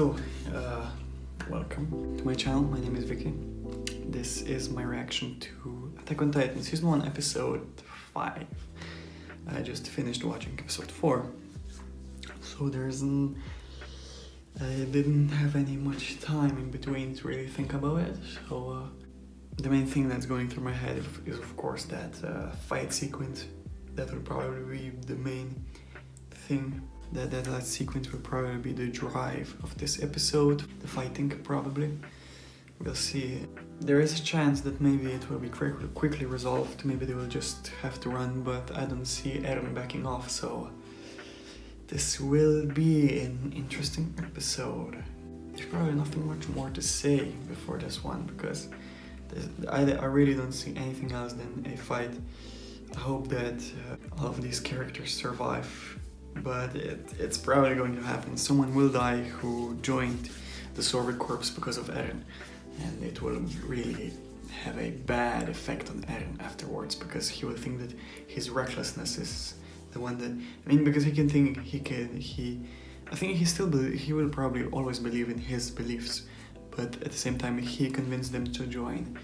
So, welcome to my channel. My name is Vikky. This is my reaction to Attack on Titan Season 1, Episode 5. I just finished watching Episode 4. So I didn't have any much time in between to really think about it. So, the main thing that's going through my head is of course that fight sequence. That will probably be the main thing. That sequence will probably be the drive of this episode. The fighting, probably. We'll see. There is a chance that maybe it will be quickly resolved. Maybe they will just have to run, but I don't see Eren backing off, so this will be an interesting episode. There's probably nothing much more to say before this one, because I really don't see anything else than a fight. I hope that all of these characters survive, but it's probably going to happen. Someone will die who joined the Soviet Corps because of Eren, and it will really have a bad effect on Eren afterwards, because he will think that his recklessness is the one that, because he can think I think he will probably always believe in his beliefs, but at the same time he convinced them to join.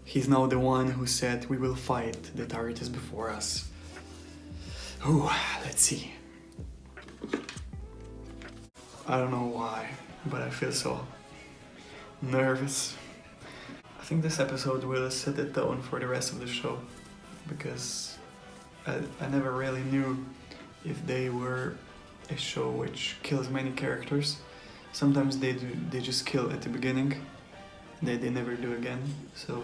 He's now the one who said, "We will fight, the target is before us." Oh, let's see. I don't know why, but I feel so nervous. I think this episode will set the tone for the rest of the show, because I never really knew if they were a show which kills many characters. Sometimes they just kill at the beginning, they never do again, so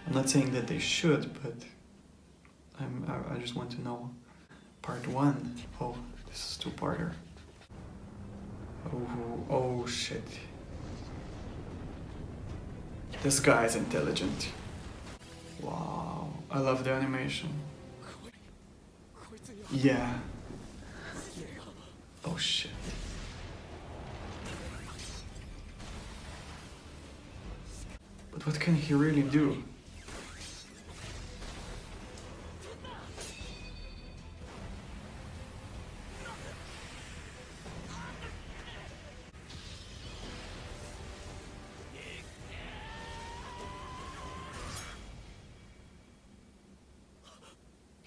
I'm not saying that they should, but I just want to know. Part 1. Oh, this is two-parter. Oh shit. This guy is intelligent. Wow, I love the animation. Yeah. Oh shit. But what can he really do?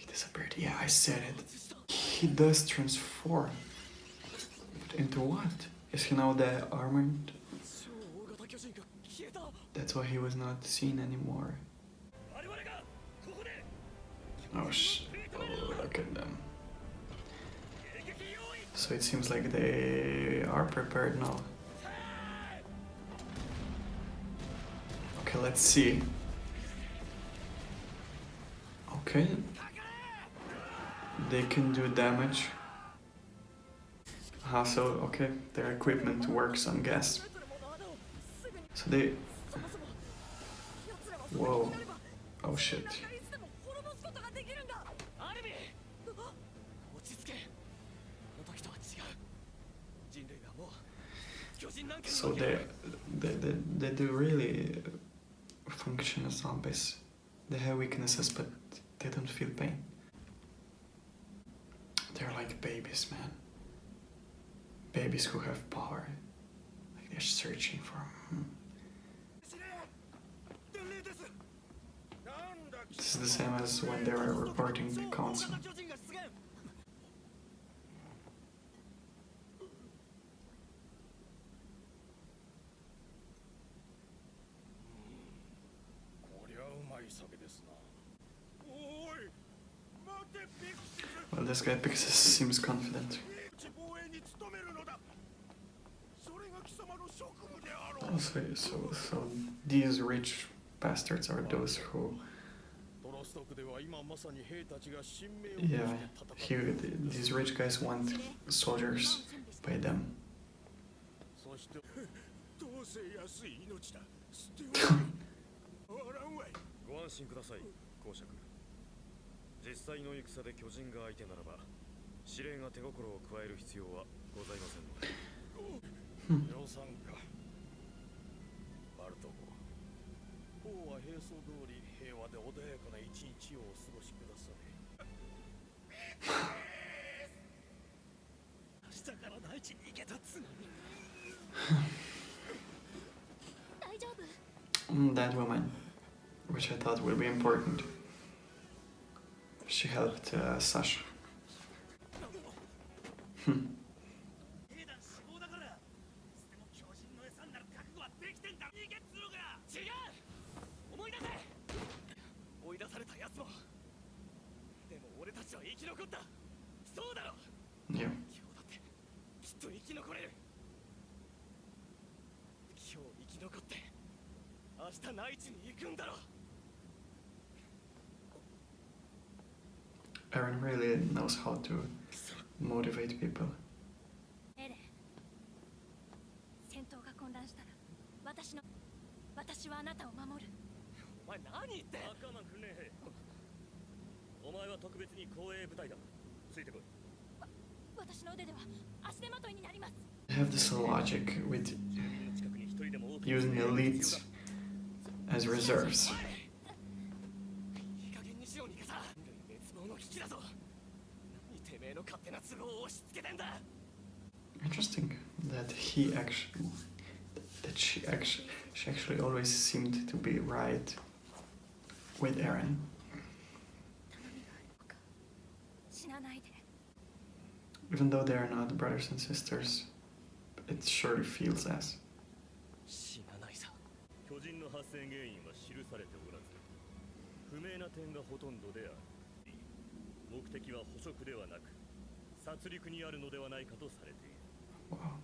Disappeared. Yeah, I said it. He does transform. But into what? Is he now the armored? That's why he was not seen anymore. Oh shit. Oh, look at them. So it seems like they are prepared now. Okay, let's see. Okay. They can do damage. So, okay, their equipment works on gas. So they... Whoa. Oh shit. So they do really function as zombies. They have weaknesses, but they don't feel pain. They're like babies, man. Babies who have power. Like they're searching for This is the same as when they were reporting the council. Well, this guy Pixis seems confident. Oh, so these rich bastards are those who... Yeah, these rich guys want soldiers by them. That woman, which I thought would be important. She helped Sasha. Hmm. Yeah. Eren really knows how to motivate people. They have this logic with using elites as reserves. Interesting that she actually always seemed to be right with Eren. Even though they are not brothers and sisters, it surely feels as. Wow.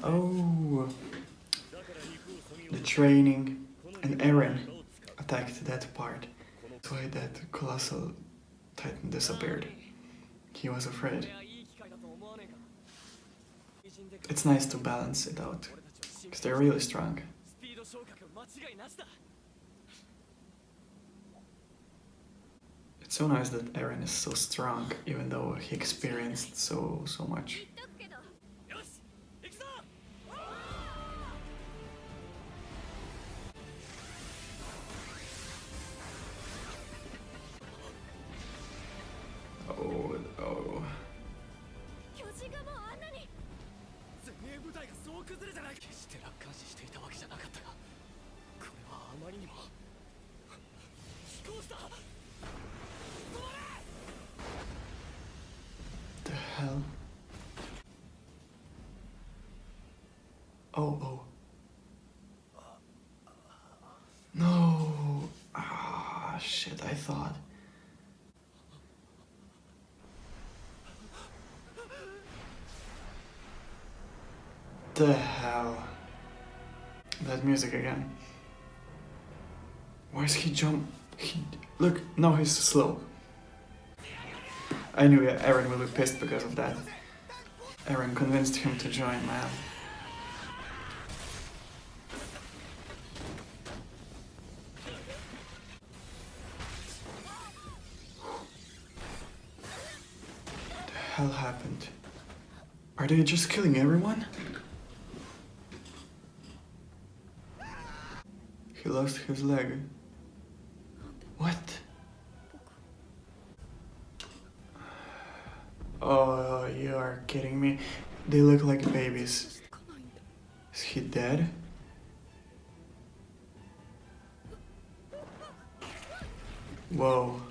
Oh, the training, and Eren attacked that part. That's why that colossal titan disappeared. He was afraid. It's nice to balance it out, because they're really strong. It's so nice that Eren is so strong, even though he experienced so much. Oh. The hell? Oh. No. Shit, I thought. The hell? That music again. Why is he Look, now he's slow. I knew Eren will be pissed because of that. Eren convinced him to join, man. What the hell happened? Are they just killing everyone? He lost his leg. What? Oh, you are kidding me. They look like babies. Is he dead? Whoa.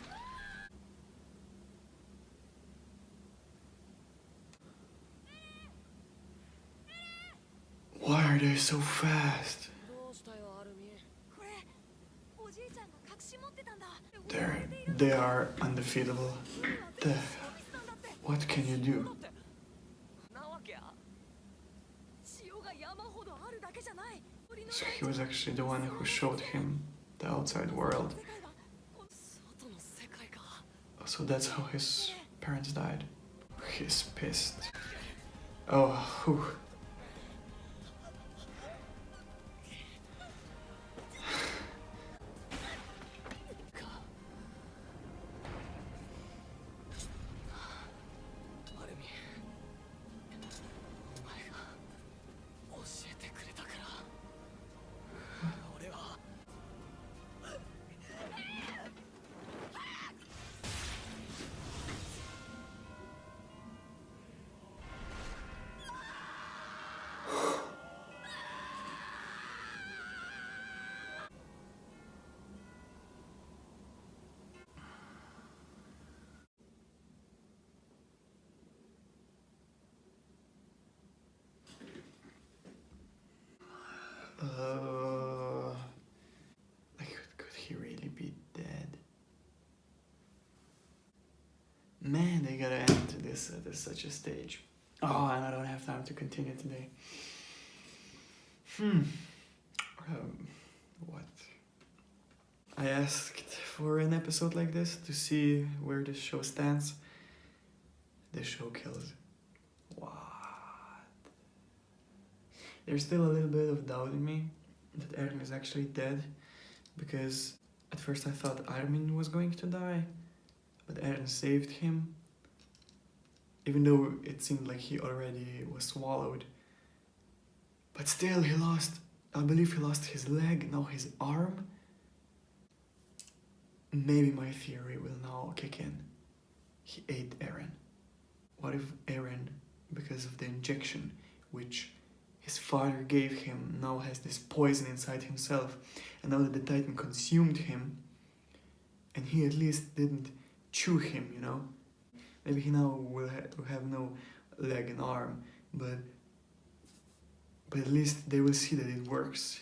Why are they so fast? They are undefeatable. What can you do? So he was actually the one who showed him the outside world. So that's how his parents died. He's pissed. Oh, whew. such a stage. And I don't have time to continue today. What? I asked for an episode like this to see where this show stands. This show kills. What? There's still a little bit of doubt in me that Eren is actually dead, because at first I thought Armin was going to die, but Eren saved him, even though it seemed like he already was swallowed. But still, I believe he lost his leg, now his arm. Maybe my theory will now kick in. He ate Eren. What if Eren, because of the injection which his father gave him, now has this poison inside himself, and now that the Titan consumed him, and he at least didn't chew him, you know? Maybe he now will have no leg and arm, but at least they will see that it works.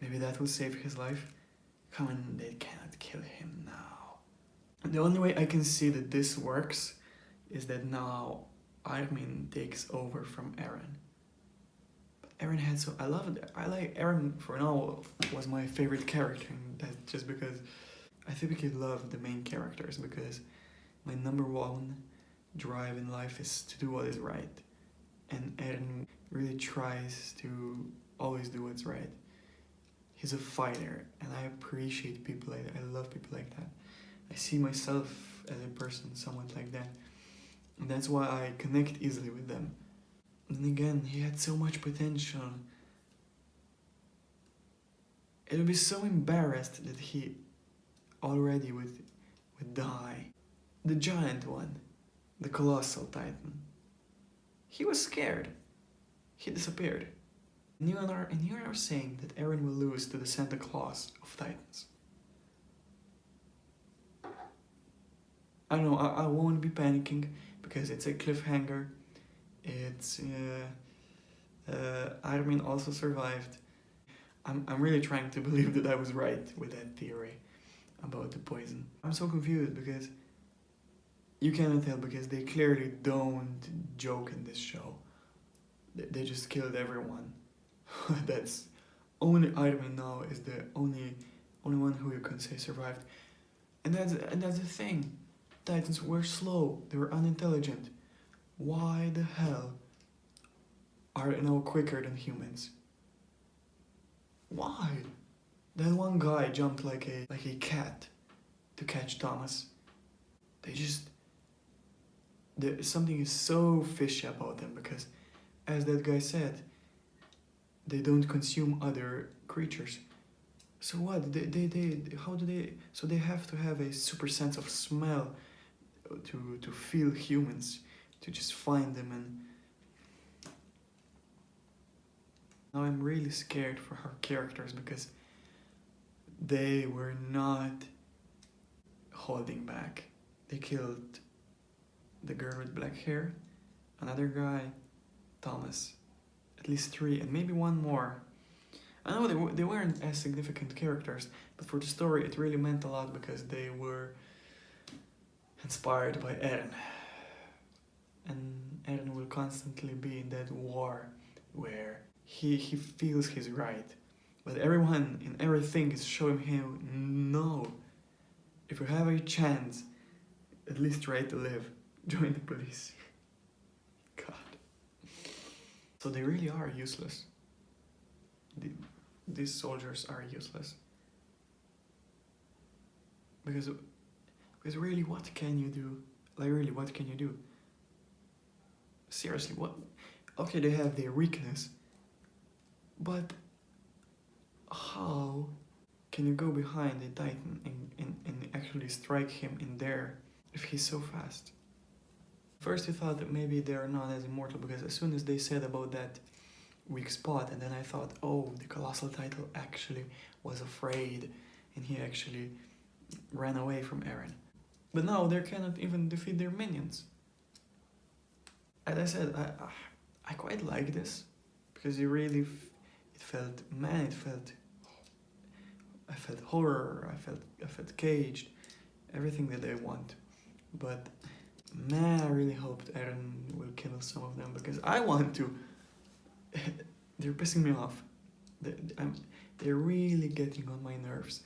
Maybe that will save his life. Come on, they cannot kill him now. And the only way I can see that this works is that now Armin takes over from Eren. But Eren had I like Eren for now, was my favorite character, and that's just because I typically love the main characters, because my number one drive in life is to do what is right. And Eren really tries to always do what's right. He's a fighter, and I appreciate people like that. I love people like that. I see myself as a person somewhat like that. And that's why I connect easily with them. And then again, he had so much potential. It would be so embarrassed that he already would die. The giant one, the colossal titan. He was scared. He disappeared. And you are saying that Eren will lose to the Santa Claus of Titans. I know, I won't be panicking, because it's a cliffhanger. It's Armin also survived. I'm really trying to believe that I was right with that theory about the poison. I'm so confused, because you cannot tell, because they clearly don't joke in this show. They just killed everyone. That's only Armin now is the only one who you can say survived. And that's the thing. Titans were slow, they were unintelligent. Why the hell are they now quicker than humans? Why? That one guy jumped like a cat to catch Thomas. Something is so fishy about them, because as that guy said, they don't consume other creatures. So what? So they have to have a super sense of smell to feel humans, to just find them. And now I'm really scared for our characters, because they were not holding back. They killed the girl with black hair, another guy, Thomas, at least 3, and maybe one more. I know they weren't as significant characters, but for the story it really meant a lot, because they were inspired by Eren. And Eren will constantly be in that war where he feels he's right, but everyone and everything is showing him, no, if you have a chance, at least try to live. Join the police. God. So they really are useless. These soldiers are useless. Because really, what can you do? Like, really, what can you do? Seriously, what? Okay, they have their weakness. But how can you go behind the Titan and actually strike him in there if he's so fast? First you thought that maybe they're not as immortal, because as soon as they said about that weak spot, and then I thought, oh, the Colossal Titan actually was afraid, and he actually ran away from Eren. But now they cannot even defeat their minions. As I said, I quite like this, because I felt horror, I felt caged, everything that I want. But Man, I really hoped Eren will kill some of them because I want to. They're pissing me off. They're really getting on my nerves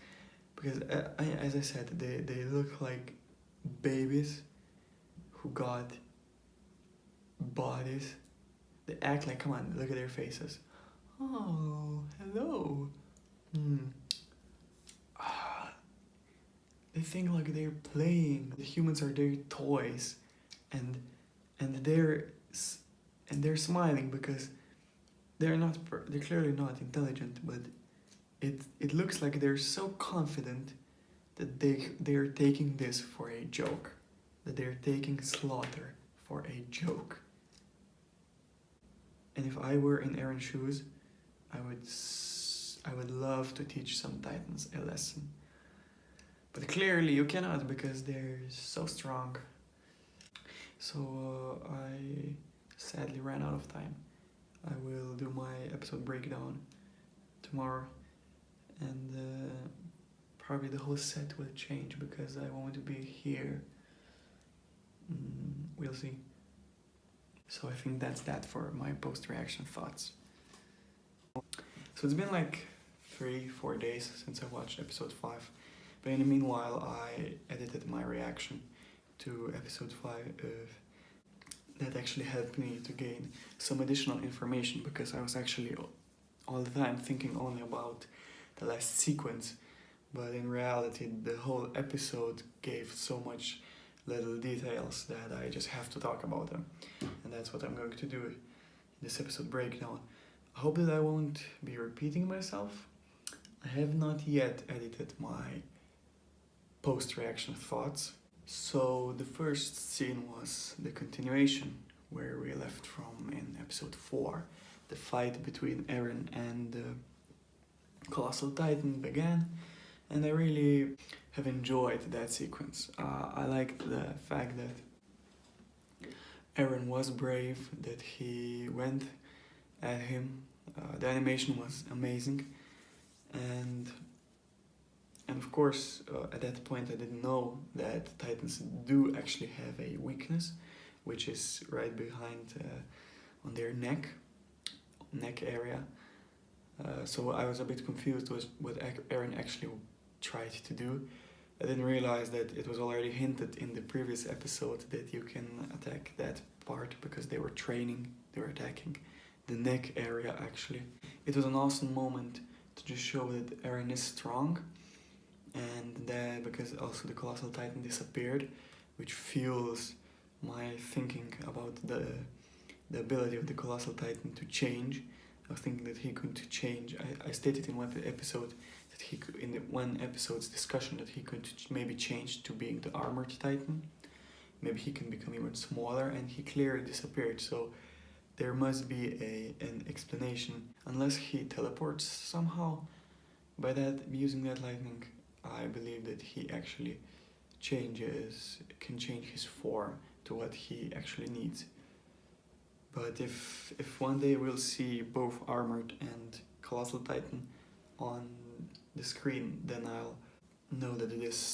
because, as I said, they look like babies who got bodies. They act like, come on, look at their faces. Oh, hello. They think like they're playing. The humans are their toys, and they're smiling because they're clearly not intelligent, but it looks like they're so confident that they're taking this for a joke, that they're taking slaughter for a joke. And if I were in Eren's shoes, I would love to teach some Titans a lesson. But clearly you cannot because they're so strong. So I sadly ran out of time. I will do my episode breakdown tomorrow, and probably the whole set will change because I won't be here. We'll see. So I think that's that for my post-reaction thoughts. So it's been like 3-4 days since I watched episode 5. But in the meanwhile, I edited my reaction to episode 5. That actually helped me to gain some additional information because I was actually all the time thinking only about the last sequence. But in reality, the whole episode gave so much little details that I just have to talk about them. And that's what I'm going to do in this episode breakdown. I hope that I won't be repeating myself. I have not yet edited my post-reaction thoughts. So the first scene was the continuation, where we left from in episode 4. The fight between Eren and the Colossal Titan began, and I really have enjoyed that sequence. I liked the fact that Eren was brave, that he went at him. The animation was amazing, and of course, at that point I didn't know that Titans do actually have a weakness, which is right behind on their neck area. So I was a bit confused with what Eren actually tried to do. I didn't realize that it was already hinted in the previous episode that you can attack that part because they were attacking the neck area actually. It was an awesome moment to just show that Eren is strong, and that because also the Colossal Titan disappeared, which fuels my thinking about the ability of the Colossal Titan to change. I was thinking that he could change. I stated in one episode that he could, in the one episode's discussion, that he could maybe change to being the Armored Titan. Maybe he can become even smaller, and he clearly disappeared. So there must be an explanation, unless he teleports somehow. By that, using that lightning, I believe that he actually can change his form to what he actually needs. But if one day we'll see both Armored and Colossal Titan on the screen, then I'll know that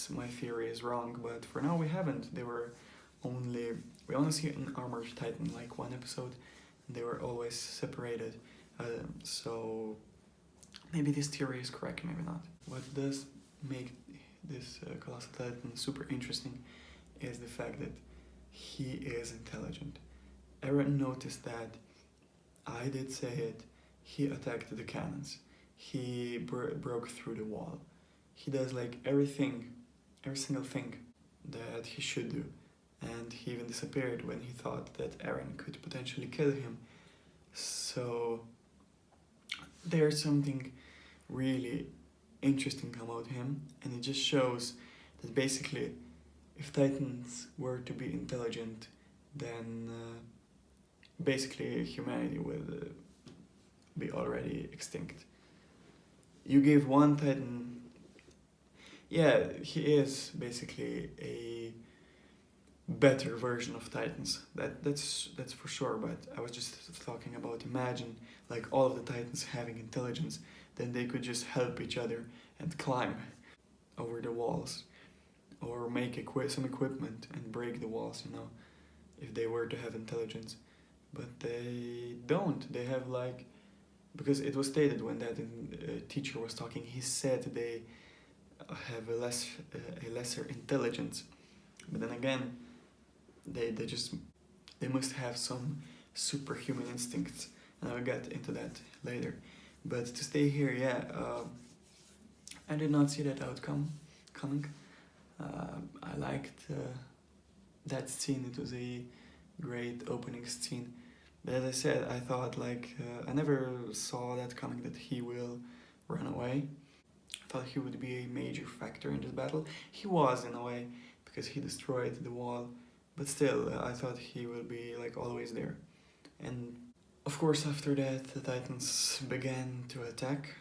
my theory is wrong. But for now we haven't. We only see an Armored Titan like one episode, and they were always separated. So maybe this theory is correct, maybe not. What does make this Colossal Titan super interesting is the fact that he is intelligent. Eren noticed that, I did say it, he attacked the cannons. He broke through the wall. He does like every single thing that he should do. And he even disappeared when he thought that Eren could potentially kill him. So there's something really interesting about him, and it just shows that basically if Titans were to be intelligent, then basically humanity would be already extinct. You give one Titan, yeah, he is basically a better version of Titans. That's for sure. But I was just talking about, imagine like all of the Titans having intelligence, then they could just help each other and climb over the walls. or make some equipment and break the walls, you know, if they were to have intelligence. But they don't. They have like, because it was stated when that teacher was talking, he said they have a lesser intelligence. But then again, they must have some superhuman instincts, and I'll get into that later. But to stay here, yeah, I did not see that outcome coming. I liked that scene. It was a great opening scene. But as I said, I thought like I never saw that coming, that he will run away. I thought he would be a major factor in this battle. He was in a way, because he destroyed the wall. But still, I thought he will be like always there. And of course, after that, the Titans began to attack.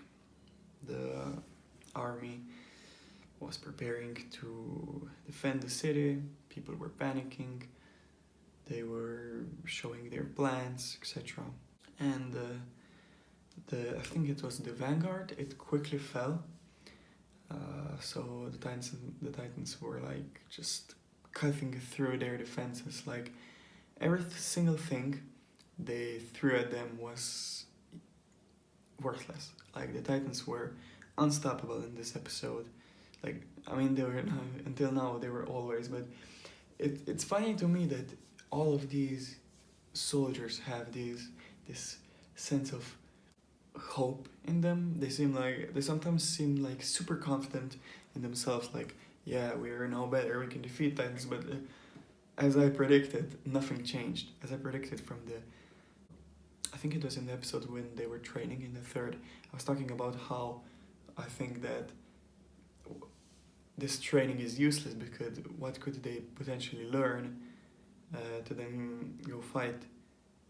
The army was preparing to defend the city. People were panicking. They were showing their plans, etc. And I think it was the vanguard. It quickly fell. So the Titans were like just cutting through their defenses. Like every single thing they threw at them was worthless. Like the Titans were unstoppable in this episode. Like, I mean, they were until now, they were always. But it's funny to me that all of these soldiers have this sense of hope in them. They sometimes seem like super confident in themselves. Like, yeah, we are now better. We can defeat Titans. But as I predicted, nothing changed. As I predicted from I think it was in the episode when they were training in the third. I was talking about how I think that this training is useless, because what could they potentially learn to then go fight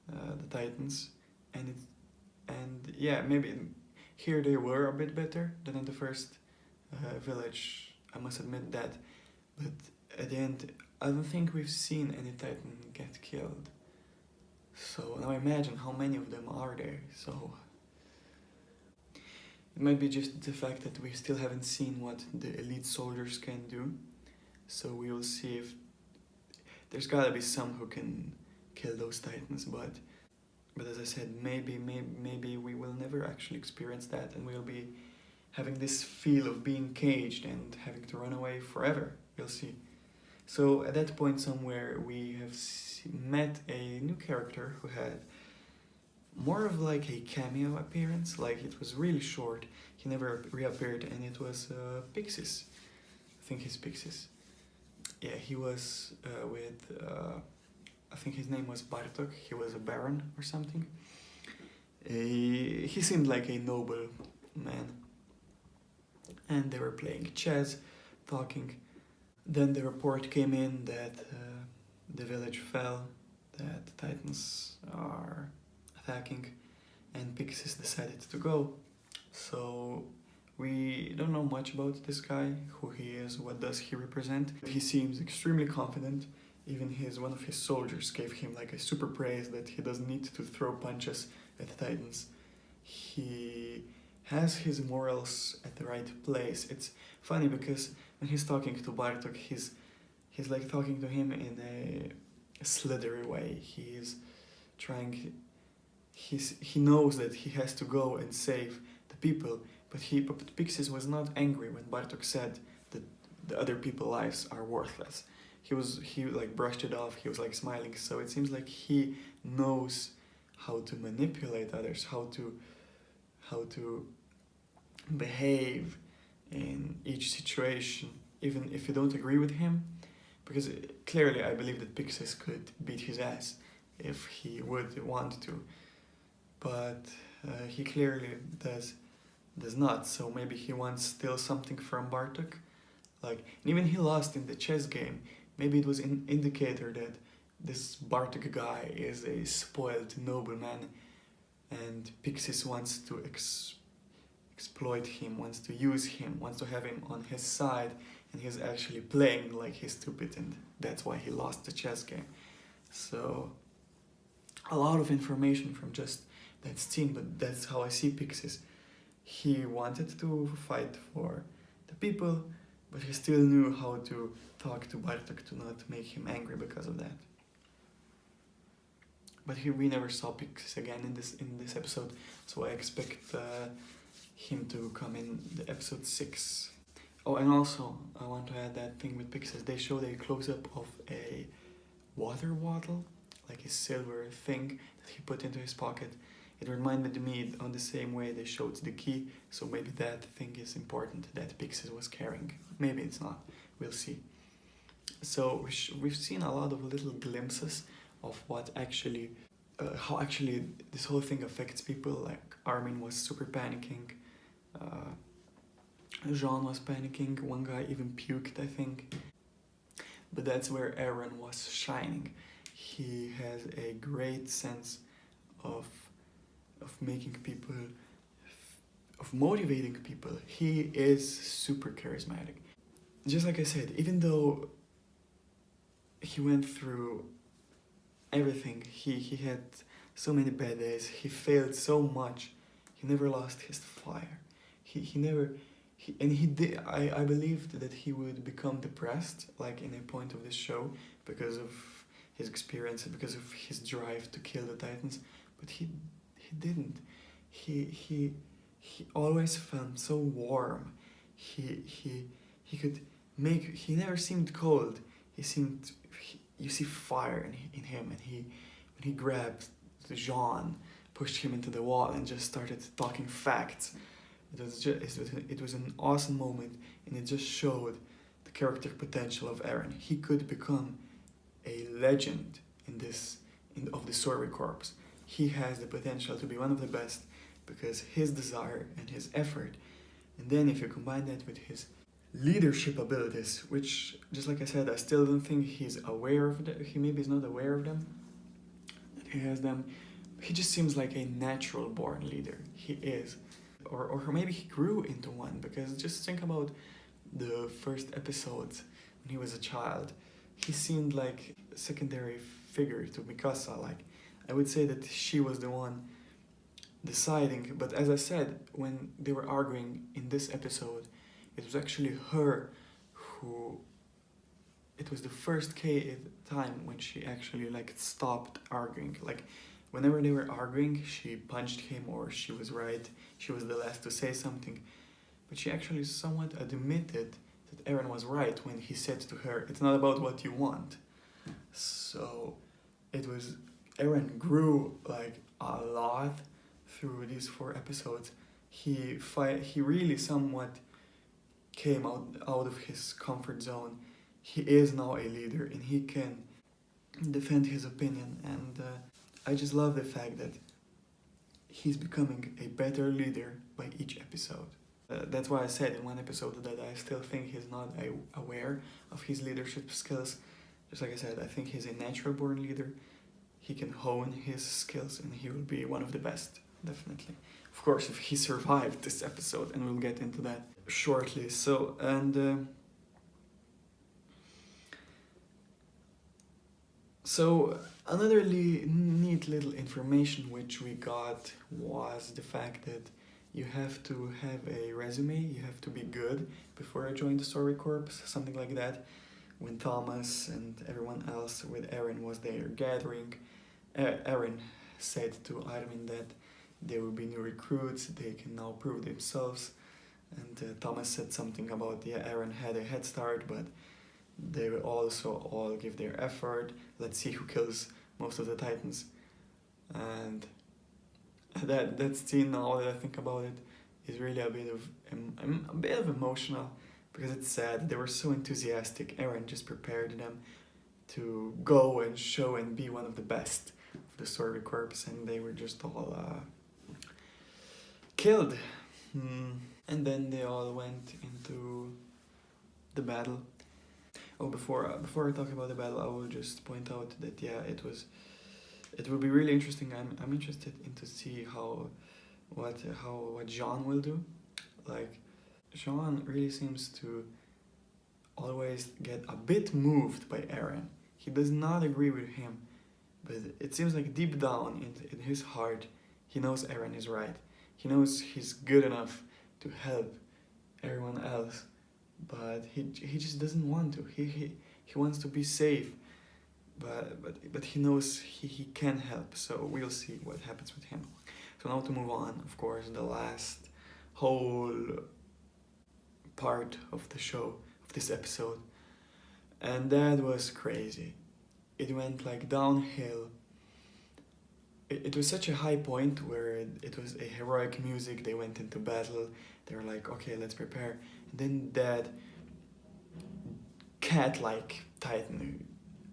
the Titans? And yeah, maybe here they were a bit better than in the first village. I must admit that, but at the end, I don't think we've seen any Titan get killed. So now imagine how many of them are there. So it might be just the fact that we still haven't seen what the elite soldiers can do. So we will see if there's gotta be some who can kill those Titans. But as I said, maybe we will never actually experience that, and we'll be having this feel of being caged and having to run away forever. We'll see. So at that point somewhere, we have met a new character who had more of like a cameo appearance. Like, it was really short. He never reappeared, and it was Pixis. I think he's Pixis. Yeah, he was with, I think his name was Bartok. He was a baron or something. He seemed like a noble man. And they were playing chess, talking. Then the report came in that the village fell, that the Titans are attacking, and Pixis decided to go. So we don't know much about this guy, who he is, what does he represent. He seems extremely confident. Even one of his soldiers gave him like a super praise that he doesn't need to throw punches at the Titans. He has his morals at the right place. It's funny because when he's talking to Bartok, he's like talking to him in a slithery way. He knows that he has to go and save the people, but Pixis was not angry when Bartok said that the other people's lives are worthless. He like brushed it off. He was like smiling. So it seems like he knows how to manipulate others, how to behave in each situation, even if you don't agree with him. Because clearly I believe that Pixis could beat his ass if he would want to, but he clearly does not. So maybe he wants still something from Bartok. Like, and even he lost in the chess game. Maybe it was an indicator that this Bartok guy is a spoiled nobleman, and Pixis wants to exploit him, wants to use him, wants to have him on his side, and he's actually playing like he's stupid, and that's why he lost the chess game. So a lot of information from just that scene, but that's how I see Pixis. He wanted to fight for the people, but he still knew how to talk to Bartok to not make him angry because of that. But we never saw Pixis again in this episode, so I expect him to come in the episode 6. Oh, and also I want to add that thing with Pixis. They showed a close-up of a water bottle, like a silver thing that he put into his pocket. It reminded me on the same way they showed the key, so maybe that thing is important that Pixis was carrying. Maybe it's not, we'll see. So we've seen a lot of little glimpses of what actually, how actually this whole thing affects people. Like Armin was super panicking, Jean was panicking, one guy even puked, I think. But that's where Eren was shining. He has a great sense of making people, of motivating people. He is super charismatic. Just like I said, even though he went through everything, he had so many bad days, he failed so much, he never lost his fire. I believed that he would become depressed, like in a point of this show, because of his experience, because of his drive to kill the Titans, but he didn't. He always felt so warm. He never seemed cold. You see fire in him, and when he grabbed Jean, pushed him into the wall, and just started talking facts. It was an awesome moment, and it just showed the character potential of Eren. He could become a legend of the Sorry Corps. He has the potential to be one of the best because his desire and his effort. And then if you combine that with his leadership abilities, which, just like I said, I still don't think he's aware of them. He maybe is not aware of them, that he has them. He just seems like a natural born leader. He is. Or maybe he grew into one, because just think about the first episodes when he was a child. He seemed like a secondary figure to Mikasa. Like, I would say that she was the one deciding, but as I said, when they were arguing in this episode, it was actually her who... It was the first time when she actually stopped arguing. Like, whenever they were arguing, she punched him, or she was right, she was the last to say something. But she actually somewhat admitted that Eren was right when he said to her, "It's not about what you want." So Eren grew a lot through these 4 episodes. He really somewhat came out of his comfort zone. He is now a leader, and he can defend his opinion, and I just love the fact that he's becoming a better leader by each episode. That's why I said in one episode that I still think he's not aware of his leadership skills. Just like I said, I think he's a natural born leader. He can hone his skills, and he will be one of the best, definitely. Of course, if he survived this episode, and we'll get into that shortly. So, So another neat little information which we got was the fact that you have to have a resume, you have to be good before you join the Story Corps, something like that. When Thomas and everyone else with Eren was there gathering, Eren said to Armin that there will be new recruits, they can now prove themselves. And Thomas said something about, yeah, Eren had a head start, but they will also all give their effort. Let's see who kills most of the Titans. And that scene, now that I think about it, is really a bit of emotional, because it's sad. They were so enthusiastic. Eren just prepared them to go and show and be one of the best of the Story Corps, and they were just all killed. And then they all went into the battle. Oh, before I talk about the battle, I will just point out that it will be really interesting. I'm interested in to see what Jean will do. Like, Jean really seems to always get a bit moved by Eren. He does not agree with him, but it seems like deep down in his heart, he knows Eren is right. He knows he's good enough to help everyone else but he just doesn't want to. He wants to be safe, but he knows he can help. So we'll see what happens with him. So now to move on, of course, the last whole part of the show, of this episode, and that was crazy. It went like downhill. It was such a high point where it was a heroic music. They went into battle. They were like, okay, let's prepare. And then that cat-like titan,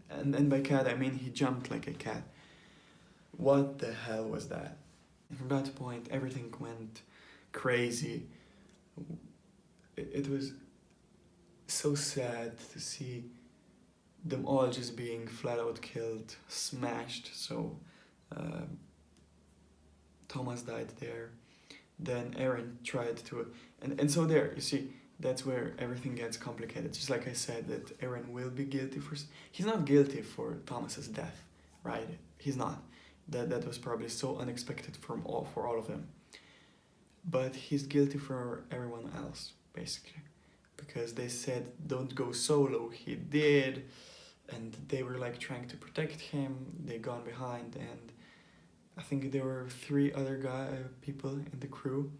and by cat I mean he jumped like a cat. What the hell was that? And from that point, everything went crazy. It was so sad to see them all just being flat out killed, smashed. So Thomas died there. Then Eren tried to, and so there, you see, that's where everything gets complicated. Just like I said, that Eren will be guilty for, he's not guilty for Thomas's death, right? He's not. That was probably so unexpected for all of them. But he's guilty for everyone else, basically. Because they said, don't go solo. He did. And they were like trying to protect him. They gone behind, and I think there were 3 other people in the crew.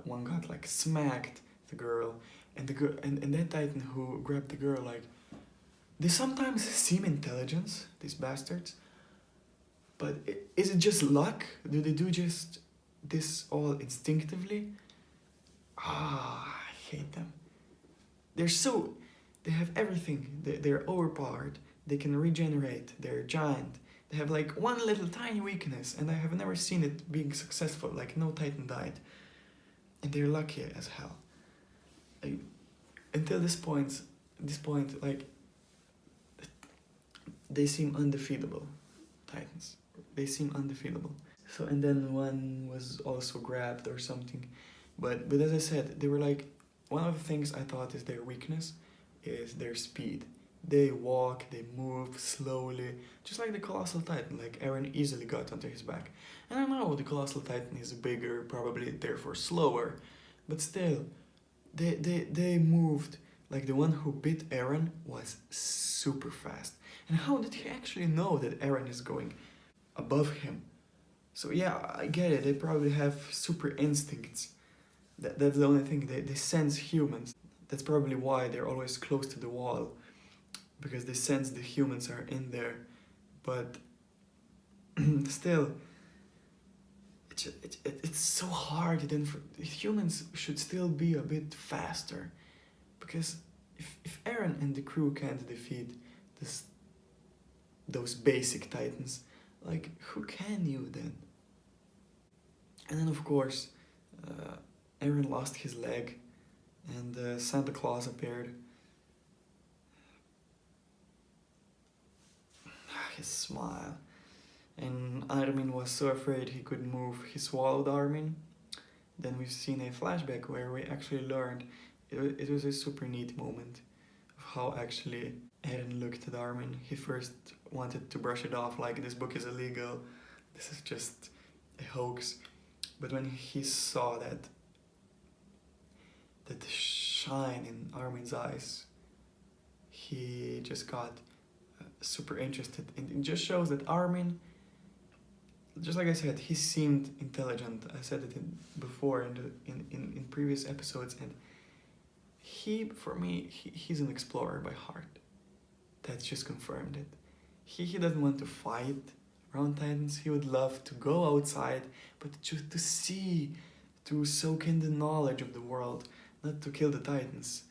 One got like smacked, the girl. And the girl, and that Titan who grabbed the girl, like, they sometimes seem intelligent, these bastards. But is it just luck? Do they do just this all instinctively? I hate them. They have everything. They're overpowered. They can regenerate. They're giant. They have like one little tiny weakness, and I have never seen it being successful. Like no Titan died. And they're lucky as hell. Until this point, like, they seem undefeatable, Titans. They seem undefeatable. So, and then one was also grabbed or something. But as I said, they were like, one of the things I thought is their weakness is their speed. They walk, they move slowly, just like the Colossal Titan. Like Eren easily got onto his back. And I know the Colossal Titan is bigger, probably therefore slower, but still, they moved. Like the one who bit Eren was super fast. And how did he actually know that Eren is going above him? So yeah, I get it, they probably have super instincts. That's the only thing, they sense humans. That's probably why they're always close to the wall, because they sense the humans are in there. But still, it's so hard. Then humans should still be a bit faster, because if Eren and the crew can't defeat those basic Titans, like, who can you then? And then of course, Eren lost his leg, and Santa Claus appeared. His smile. And Armin was so afraid he could move. He swallowed Armin. Then we've seen a flashback where we actually learned, it was a super neat moment of how actually Eren looked at Armin. He first wanted to brush it off like, this book is illegal, this is just a hoax. But when he saw that shine in Armin's eyes, he just got super interested. And it just shows that Armin, just like I said, he seemed intelligent. I said it before in previous episodes, and for me, he's an explorer by heart. That's just confirmed it. He doesn't want to fight around Titans. He would love to go outside, but just to see, to soak in the knowledge of the world, not to kill the Titans.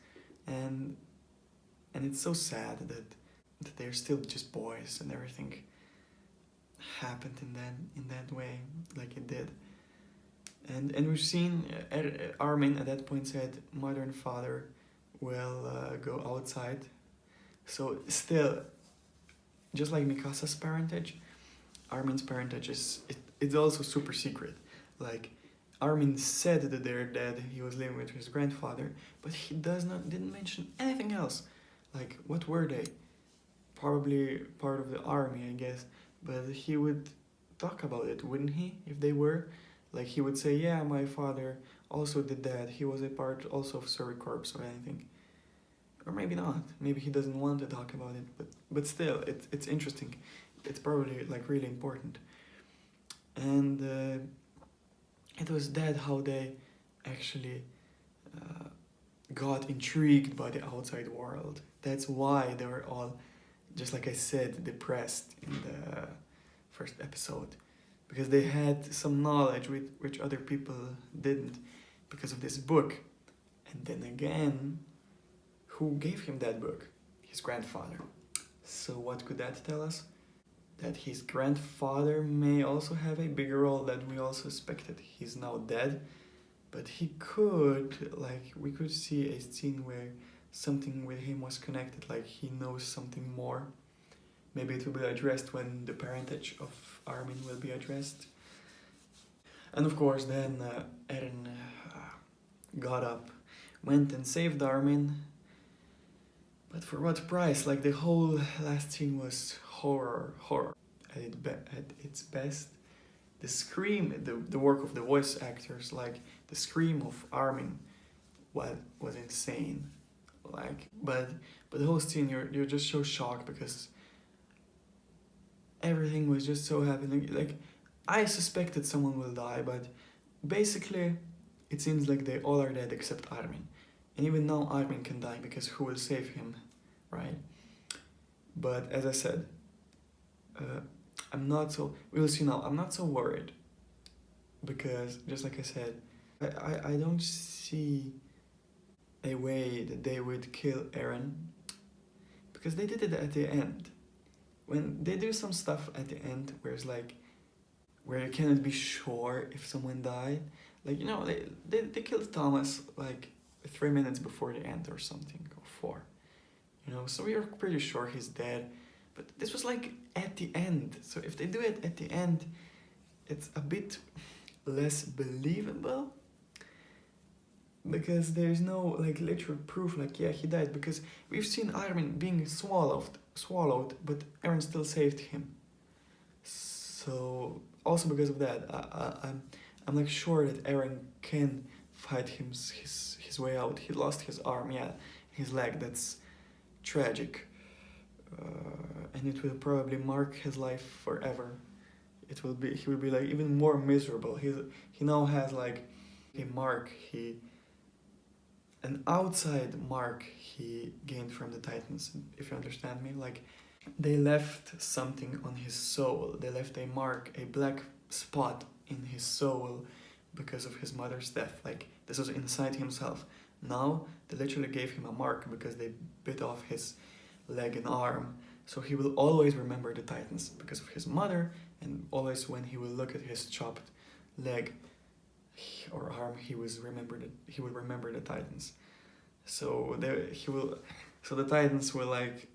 And it's so sad that they're still just boys, and everything happened in that way, like it did. And we've seen Armin at that point said, mother and father will go outside. So still, just like Mikasa's parentage, Armin's parentage it's also super secret. Like, Armin said that they're dead, he was living with his grandfather, but he didn't mention anything else. Like, what were they? Probably part of the army, I guess, but he would talk about it, wouldn't he, if they were? Like he would say, yeah, my father also did that. He was a part also of Surrey Corps or anything. Or maybe not. Maybe he doesn't want to talk about it. But still, it's interesting. It's probably like really important. And it was that how they actually got intrigued by the outside world. That's why they were all, just like I said, depressed in the first episode. Because they had some knowledge which other people didn't because of this book. And then again, who gave him that book? His grandfather. So what could that tell us? That his grandfather may also have a bigger role than we all suspected. He's now dead, but he could, like, we could see a scene where something with him was connected, like he knows something more. Maybe it will be addressed when the parentage of Armin will be addressed. And of course then Eren got up, went and saved Armin. But for what price? Like the whole last scene was horror at its best. The scream, the work of the voice actors, like the scream of Armin was insane. Like, but the whole scene, you're just so shocked because everything was just so happening. Like, I suspected someone will die, but basically it seems like they all are dead except Armin. And even now Armin can die because who will save him, right? But as I said, we will see now, I'm not so worried. Because, just like I said, I don't see a way that they would kill Eren. Because they did it at the end. When they do some stuff at the end where it's like, where you cannot be sure if someone died. Like, you know, they killed Thomas like 3 minutes before the end or something, or 4. You know, so we are pretty sure he's dead. But this was like at the end. So if they do it at the end, it's a bit less believable. Because there's no like literal proof like, yeah, he died. Because we've seen Armin being swallowed, but Eren still saved him. So also because of that, I'm like sure that Eren can fight his way out. He lost his arm, yeah, his leg. That's tragic, and it will probably mark his life forever. He will be like even more miserable. He now has like a mark. An outside mark he gained from the Titans, if you understand me. Like, they left something on his soul. They left a mark, a black spot in his soul because of his mother's death. Like, this was inside himself. Now, they literally gave him a mark because they bit off his leg and arm. So he will always remember the Titans because of his mother, and always when he will look at his chopped leg or arm, he will remember the Titans. So the Titans will like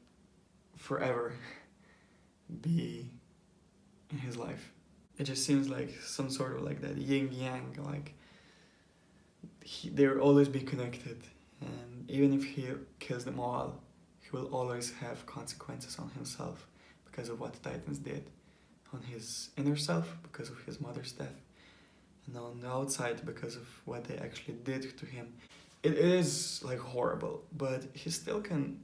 forever be in his life. It just seems like some sort of like that yin yang, like they will always be connected, and even if he kills them all, he will always have consequences on himself because of what the Titans did, on his inner self because of his mother's death, and on the outside because of what they actually did to him. It is like horrible, but he still can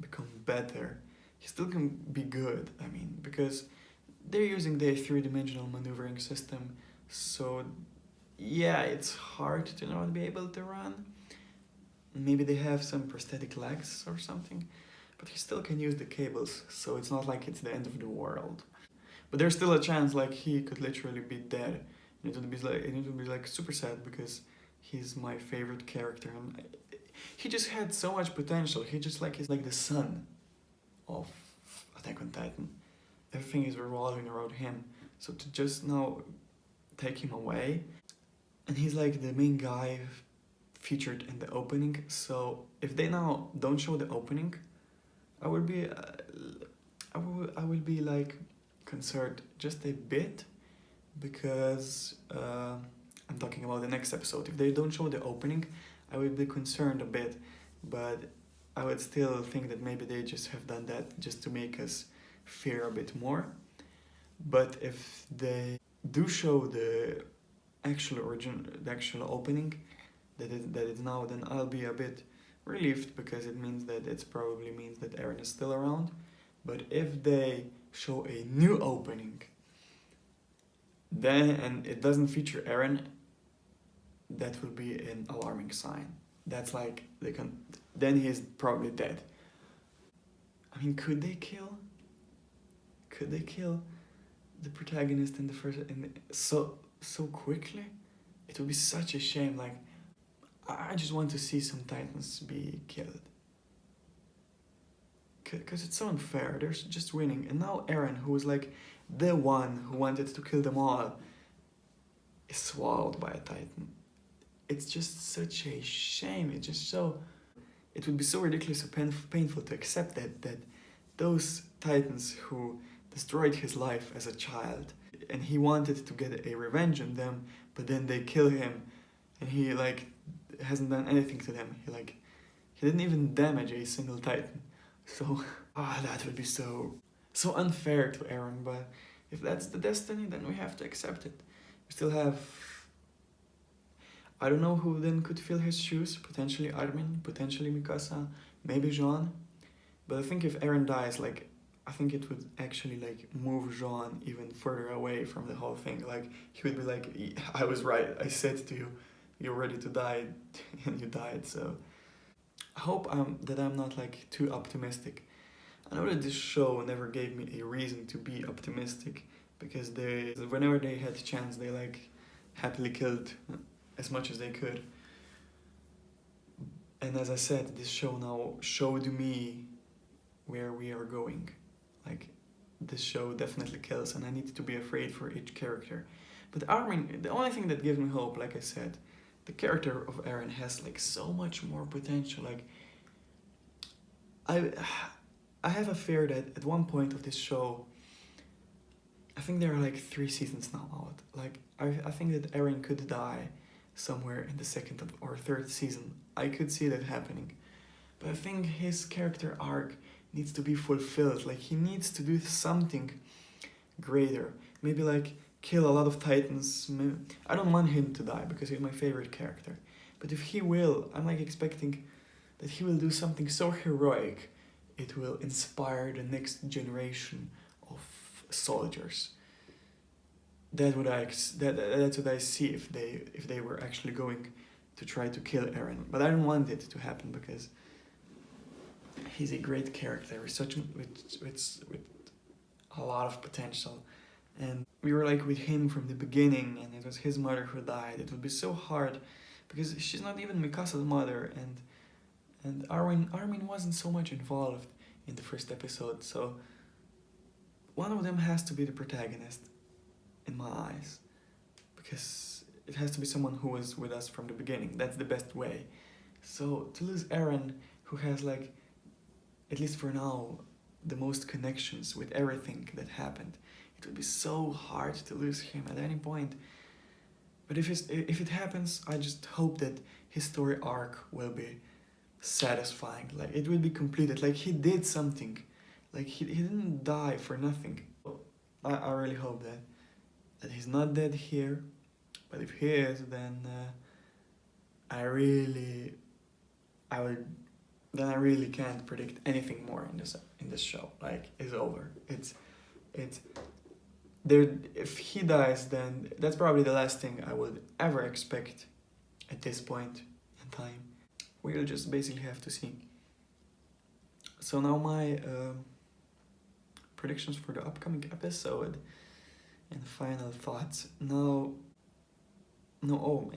become better. He still can be good, I mean, because they're using the 3-dimensional maneuvering system, so yeah, it's hard to not be able to run. Maybe they have some prosthetic legs or something, but he still can use the cables, so it's not like it's the end of the world. But there's still a chance like he could literally be dead. It would be like super sad because he's my favorite character, and he just had so much potential. He's like the son of Attack on Titan. Everything is revolving around him. So to just now take him away, and he's like the main guy featured in the opening. So if they now don't show the opening, I will be like concerned just a bit, because I'm talking about the next episode. If they don't show the opening, I would be concerned a bit, but I would still think that maybe they just have done that just to make us fear a bit more. But if they do show the the actual opening that is now, then I'll be a bit relieved, because it means that it probably means that Eren is still around. But if they show a new opening, then and it doesn't feature Eren, that will be an alarming sign. That's like then he's probably dead. I mean, could they kill the protagonist in the first so quickly? It would be such a shame. Like, I just want to see some Titans be killed. Because it's so unfair. They're just winning. And now Eren, who was like the one who wanted to kill them all, is swallowed by a Titan. It's just such a shame. It's just so... It would be so ridiculously painful to accept that those Titans who destroyed his life as a child, and he wanted to get a revenge on them, but then they kill him, and he like hasn't done anything to them. He didn't even damage a single Titan. So that would be so unfair to Eren. But if that's the destiny, then we have to accept it. We still have... I don't know who then could fill his shoes. Potentially Armin, potentially Mikasa, maybe Jean. But I think if Eren dies, like, I think it would actually like move Jean even further away from the whole thing. Like, he would be like, I was right, I said to you, you're ready to die, and you died. So I hope that I'm not like too optimistic. I know that this show never gave me a reason to be optimistic, because whenever they had the chance, they like happily killed as much as they could. And as I said, this show now showed me where we are going. Like, this show definitely kills, and I need to be afraid for each character. But Armin, the only thing that gives me hope, like I said, the character of Eren has like so much more potential. Like, I have a fear that at one point of this show, I think there are like 3 seasons now out. Like, I think that Eren could die somewhere in the 2nd or 3rd season. I could see that happening. But I think his character arc needs to be fulfilled. Like, he needs to do something greater. Maybe like kill a lot of Titans. I don't want him to die because he's my favorite character. But if he will, I'm like expecting that he will do something so heroic, it will inspire the next generation of soldiers. That's what I see if they were actually going to try to kill Eren. But I don't want it to happen, because he's a great character with a lot of potential. And we were like with him from the beginning, and it was his mother who died. It would be so hard, because she's not even Mikasa's mother, and Armin wasn't so much involved in the first episode. So one of them has to be the protagonist, in my eyes, because it has to be someone who was with us from the beginning. That's the best way. So to lose Eren, who has like, at least for now, the most connections with everything that happened, it would be so hard to lose him at any point. But if it happens, I just hope that his story arc will be satisfying. Like, it will be completed. Like, he did something. Like, he didn't die for nothing. I really hope that he's not dead here. But if he is, then I really can't predict anything more in this show. Like, it's over. It's there. If he dies, then that's probably the last thing I would ever expect at this point in time. We'll just basically have to see. So now my predictions for the upcoming episode and final thoughts. And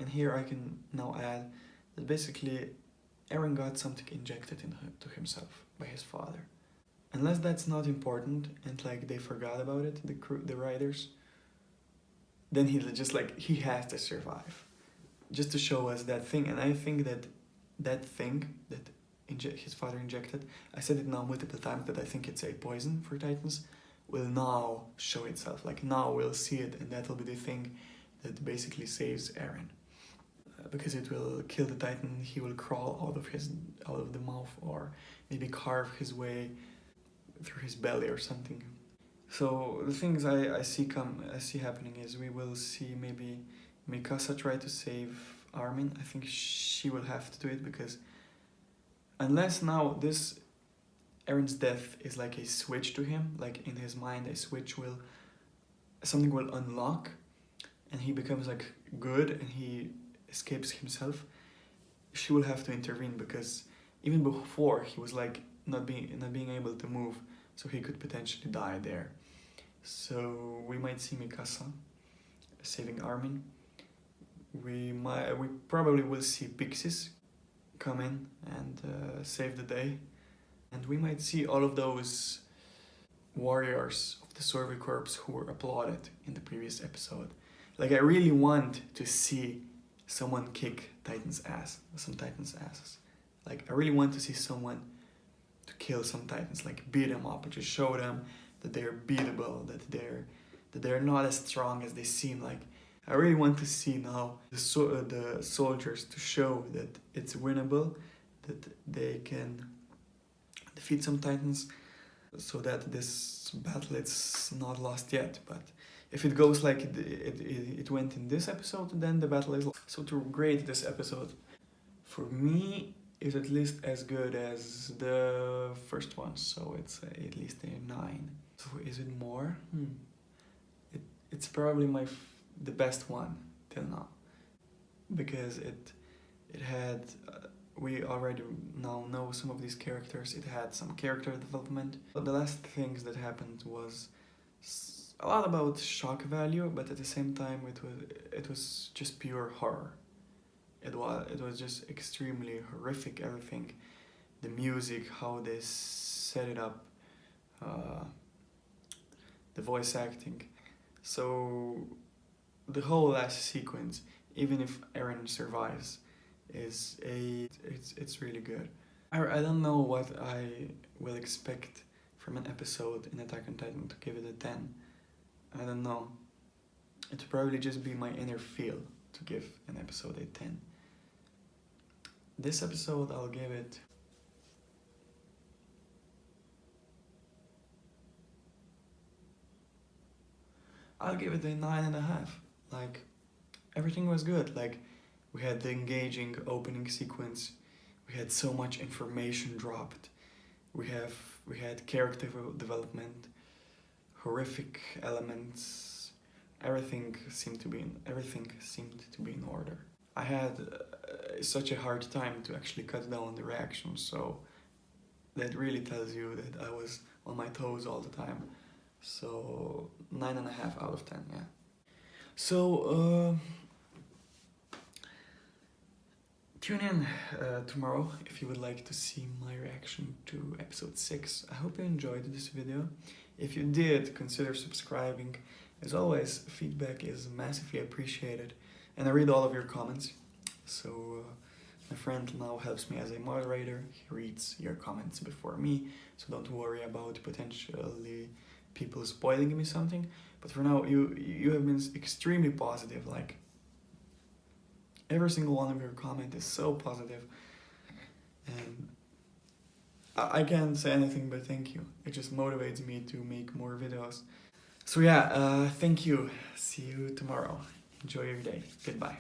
here I can now add that basically Eren got something injected into himself by his father. Unless that's not important and like they forgot about it, the writers, then he has to survive, just to show us that thing. And I think that thing that his father injected, I said it now multiple times, that I think it's a poison for Titans, will now show itself. Like, now we'll see it, and that will be the thing that basically saves Eren. Because it will kill the Titan, he will crawl out of the mouth, or maybe carve his way through his belly or something. So the things I see happening is we will see maybe Mikasa tried to save Armin. I think she will have to do it, because unless now this Eren's death is like a switch to him, like in his mind something will unlock and he becomes like good and he escapes himself, she will have to intervene, because even before he was like not being able to move, so he could potentially die there. So we might see Mikasa saving Armin. We probably will see Pixis come in and save the day, and we might see all of those warriors of the Survey Corps who were applauded in the previous episode. Like, I really want to see someone kick some Titans' asses. Like, I really want to see someone to kill some Titans, like beat them up and just show them that they're beatable, that they're not as strong as they seem like. I really want to see now the soldiers to show that it's winnable, that they can defeat some Titans, so that this battle is not lost yet. But if it goes like it went in this episode, then the battle is lost. So to grade this episode, for me, is at least as good as the first one, so it's at least a 9. So is it more? It's probably the best one till now, because it had we already now know some of these characters. It had some character development, but the last things that happened was a lot about shock value, but at the same time it was just pure horror. It was just extremely horrific, everything, the music, how they set it up, the voice acting. So the whole last sequence, even if Eren survives, it's really good. I don't know what I will expect from an episode in Attack on Titan to give it a 10. I don't know. It'll probably just be my inner feel to give an episode a 10. This episode I'll give it a 9.5. Like, everything was good. Like, we had the engaging opening sequence. We had so much information dropped. We had character development, horrific elements. Everything seemed to be in order. I had such a hard time to actually cut down the reactions, so that really tells you that I was on my toes all the time. So 9.5 out of 10, yeah. So tune in tomorrow if you would like to see my reaction to episode 6. I hope you enjoyed this video. If you did, consider subscribing. As always, feedback is massively appreciated, and I read all of your comments. So my friend now helps me as a moderator. He reads your comments before me, so don't worry about potentially people spoiling me something. But for now, you have been extremely positive. Like, every single one of your comments is so positive, and I can't say anything but thank you. It just motivates me to make more videos. So yeah, thank you. See you tomorrow. Enjoy your day. Goodbye.